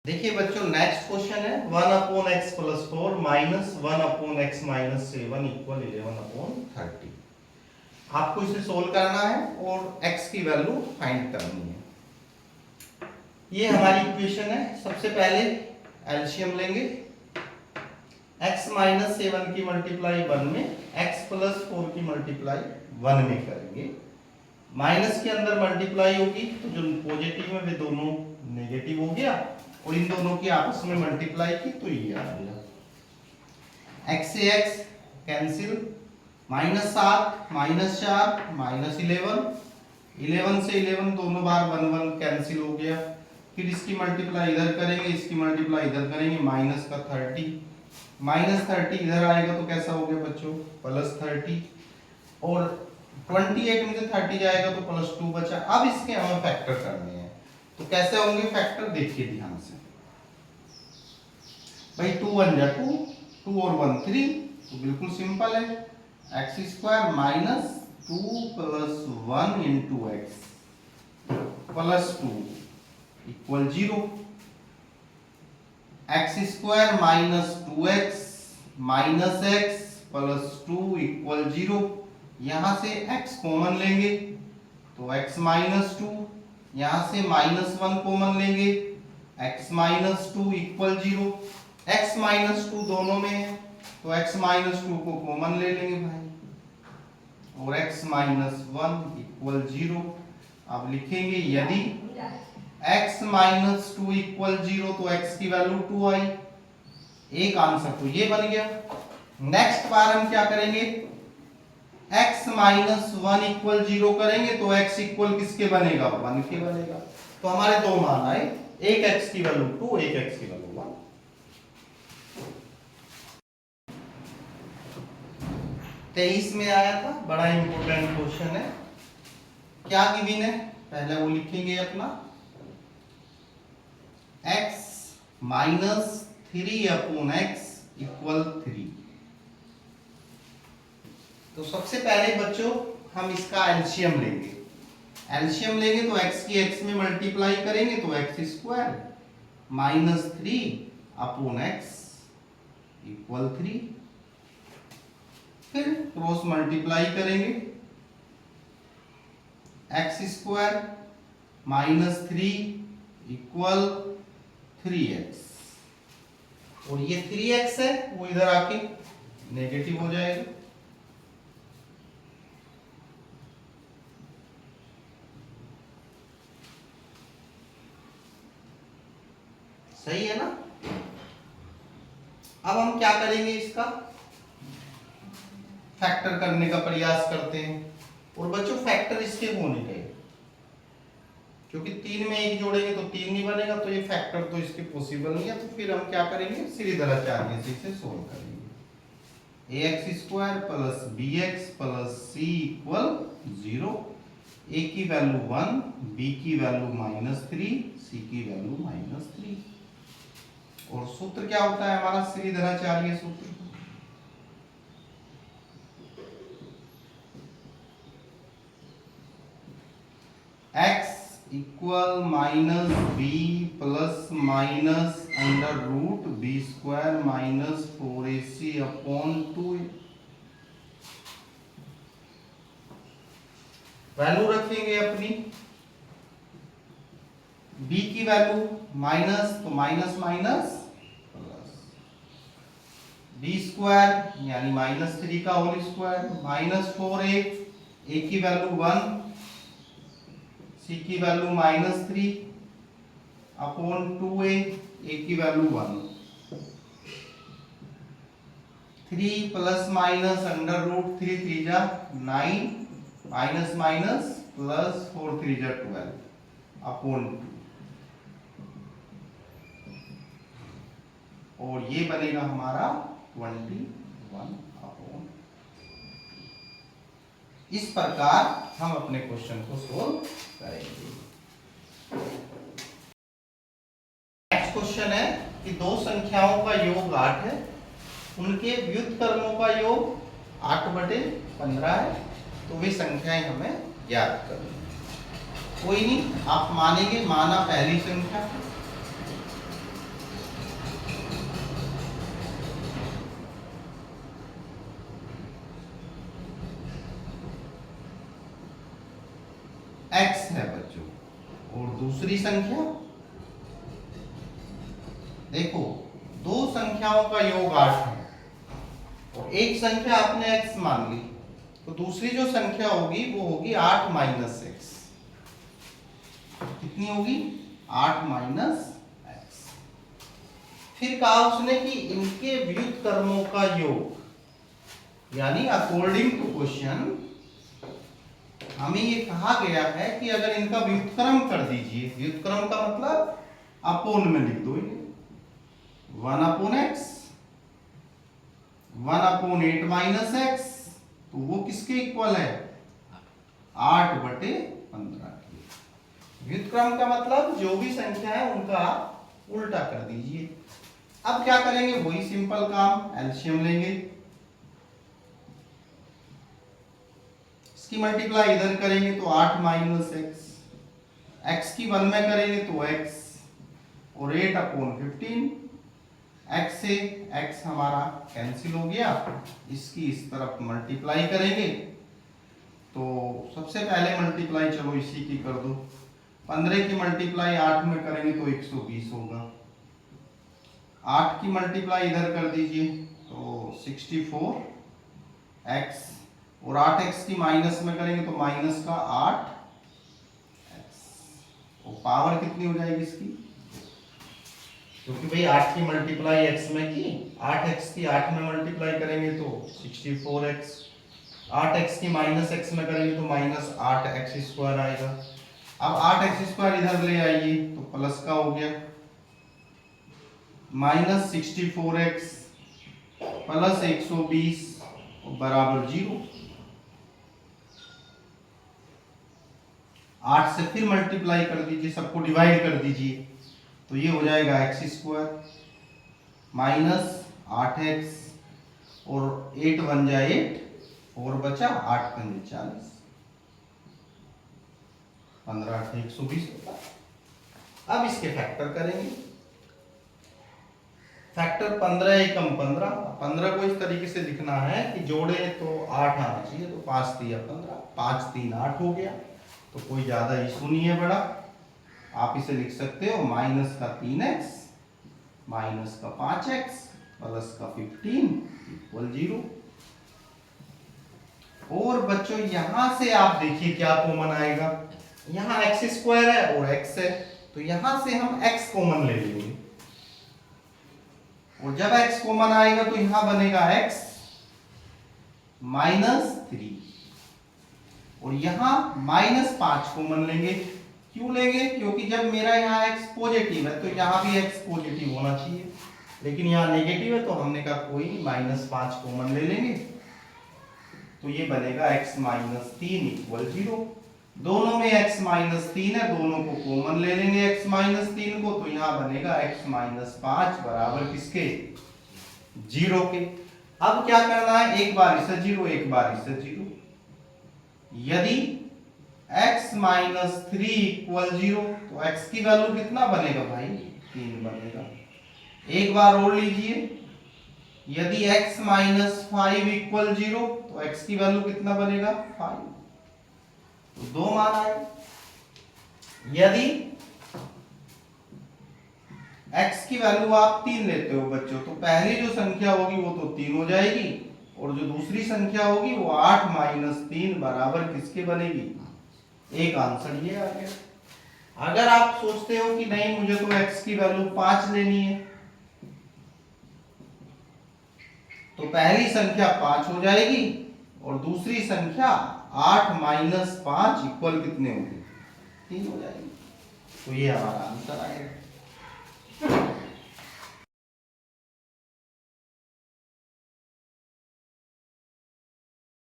देखिए बच्चों, next question है 1/x+4 -1/x-7 इक्वल 11/30। आपको इसे सोल्व करना है और x की वैल्यू फाइंड करनी है। ये हमारी इक्वेशन है। सबसे पहले एलसीएम लेंगे। x-7 की मल्टीप्लाई 1 में, x+4 की मल्टीप्लाई 1 में करेंगे। माइनस के अंदर मल्टीप्लाई होगी तो जो पॉजिटिव है वे दोनों नेगेटिव हो गया और इन दोनों की आपस में मल्टीप्लाई की तो ये आ गया। x से x कैंसिल, -7 -4 -11, 11 से 11 दोनों बार 1 1 कैंसिल हो गया। फिर इसकी मल्टीप्लाई इधर करेंगे, इसकी मल्टीप्लाई इधर करेंगे, माइनस का 30, -30 इधर आएगा तो कैसा हो गया बच्चों, +30, और 28 में से 30 जाएगा तो +2 बचा। अब इसके हमें फैक्टर करने हैं, तो कैसे होंगे फैक्टर देखिए ध्यान से। भाई 2 1 जा 2, 2 और 1 3, तो बिल्कुल सिंपल है। x² - 2 + 1 × x +2 = 0। x² - 2x - x +2 = 0। यहां से x कॉमन लेंगे तो x - 2, यहां से -1 कॉमन लेंगे x - 2 = 0। x - 2 दोनों में है तो x - 2 को कॉमन ले लेंगे भाई, और x - 1 = 0। अब लिखेंगे यदि x - 2 = 0 तो x की वैल्यू 2 आई। एक आंसर तो ये बन गया। नेक्स्ट बार हम क्या करेंगे, x - 1 = 0 करेंगे तो x इक्वल किसके बनेगा, 1 के बनेगा। तो हमारे दो मान आए, एक x की वैल्यू 2, एक x की वैल्यू 1। 23 में आया था, बड़ा इंपॉर्टेंट क्वेश्चन है। क्या गिवन है पहले वो लिखेंगे अपना, x - 3/x = 3। तो सबसे पहले बच्चों हम इसका एलसीएम लेंगे। एलसीएम लेंगे तो x की x में मल्टीप्लाई करेंगे तो x² - 3/x = 3। फिर क्रॉस मल्टीप्लाई करेंगे, x² - 3 = 3x, और ये 3x है वो इधर आके नेगेटिव हो जाएगा। सही है ना। अब हम क्या करेंगे, इसका फैक्टर करने का प्रयास करते हैं। और बच्चों फैक्टर इसके होने चाहिए, क्योंकि 3 में 1 जोड़ेंगे तो 3 नहीं बनेगा, तो ये फैक्टर तो इसके पॉसिबल नहीं है। तो फिर हम क्या करेंगे, सीधीधराचार्य से इसे सोल्व करेंगे। ax² + bx + c = 0। a की वैल्यू 1, b की वैल्यू -3, c की वैल्यू -3। और सूत्र क्या होता है हमारा, सीधीधराचार्य सूत्र, x = -b + -√b² - 4ac/2। Value रखेंगे अपनी, b की वैल्यू माइनस तो माइनस माइनस प्लस, b² यानी -3 का होल स्क्वायर -4a, a की वैल्यू 1, c की वैल्यू -3/2a, a की वैल्यू 1। 3 + -√3 3 जा 9, माइनस माइनस प्लस 4 3 जा 12/2, और ये बनेगा हमारा 21/। इस प्रकार हम अपने क्वेश्चन को सोल्व करेंगे। नेक्स्ट क्वेश्चन है कि दो संख्याओं का योग 8 है, उनके व्युत्क्रमों का योग 8/15 है, तो वे संख्याएं हमें ज्ञात करनी है। कोई नहीं, आप मानेंगे, माना पहली संख्या, दूसरी संख्या, देखो दो संख्याओं का योग 8 है और एक संख्या आपने x मान ली, तो दूसरी जो संख्या होगी वो होगी 8 माइनस एक्स। कितनी होगी? 8 माइनस एक्स। फिर कहा उसने कि इनके व्युत्क्रमों का योग, यानी अकॉर्डिंग टू क्वेश्चन हमें ये कहा गया है कि अगर इनका व्युत्क्रम कर दीजिए, व्युत्क्रम का मतलब अपोन में लिख दो, 1 upon x, 1 upon 8 minus x, तो वो किसके इक्वल है? 8/15 की। व्युत्क्रम का मतलब जो भी संख्या है उनका उल्टा कर दीजिए। अब क्या करेंगे? वही सिंपल काम, एलसीएम लेंगे, इसकी मल्टीप्लाई इधर करेंगे तो 8 माइनस एक्स, एक्स की 1 में करेंगे तो एक्स और 8 अपॉन 15, एक्स से एक्स हमारा कैंसिल हो गया, इसकी इस तरफ मल्टीप्लाई करेंगे तो सबसे पहले मल्टीप्लाई चलो इसी की कर दो, 15 की मल्टीप्लाई 8 में करेंगे तो 120 होगा, 8 की मल्टीप्लाई इधर कर दीजिए तो 64 एक्स और 8x की माइनस में करेंगे तो माइनस का 8x, तो पावर कितनी हो जाएगी इसकी? क्योंकि भाई 8 की मल्टीप्लाई x में की, 8x की 8 में मल्टीप्लाई करेंगे तो 64x, 8x की माइनस x में करेंगे तो माइनस 8x स्क्वायर आएगा। अब 8x स्क्वायर इधर ले आइए तो प्लस का हो गया, माइनस 64x प्लस 120 बराबर 0। 8 से फिर मल्टीप्लाई कर दीजिए, सबको डिवाइड कर दीजिए तो ये हो जाएगा एक्स स्क्वायर माइनस 8x और 8 बन जाए 8, 4 बचा, 8 पंजे 40, 15 8 120 होता। अब इसके फैक्टर करेंगे, फैक्टर 15 एकम 15, 15 को इस तरीके से लिखना है कि जोड़े तो 8 आना चाहिए, तो 5 3 15, 5 3 8 हो गया, तो कोई ज्यादा इशू नहीं है बड़ा, आप इसे लिख सकते हो माइनस का 3x माइनस का 5x प्लस का 15 इक्वल 0। और बच्चों यहां से आप देखिए क्या कॉमन आएगा, यहां एक्स स्क्वायर है और x है, तो यहां से हम x कॉमन ले लेंगे और जब x कॉमन आएगा तो यहां बनेगा x माइनस 3 और यहां माइनस 5 कॉमन लेंगे। क्यों लेंगे? क्योंकि जब मेरा यहाँ x पॉजिटिव है तो यहाँ भी x पॉजिटिव होना चाहिए, लेकिन यहाँ नेगेटिव है तो हमने कहा कोई नहीं, माइनस 5 कॉमन ले लेंगे तो ये बनेगा x माइनस 3 इक्वल 0। दोनों में x माइनस 3 है, दोनों को कॉमन ले लेंगे x माइनस 3 को, तो यहाँ बनेगा x माइनस 5 बराबर किसके? 0 के। अब क्या करना है? एक बार इसे 0 एक बार इसे 0, यदि x माइनस 3 इक्वल 0 तो x की वैल्यू कितना बनेगा भाई? 3 बनेगा। एक बार और लीजिए, यदि x माइनस 5 इक्वल 0 तो x की वैल्यू कितना बनेगा? 5, तो 2 मान आए। यदि x की वैल्यू आप 3 लेते हो बच्चों, तो पहली जो संख्या होगी वो तो 3 हो जाएगी और जो दूसरी संख्या होगी वो 8 माइनस 3 बराबर किसके बनेगी? एक आंसर ये आ गया। अगर आप सोचते हो कि नहीं मुझे तो x की वैल्यू 5 लेनी है, तो पहली संख्या 5 हो जाएगी और दूसरी संख्या 8 माइनस 5 इक्वल कितने होगी? 3 हो जाएगी। तो ये हमारा आंसर आएगा।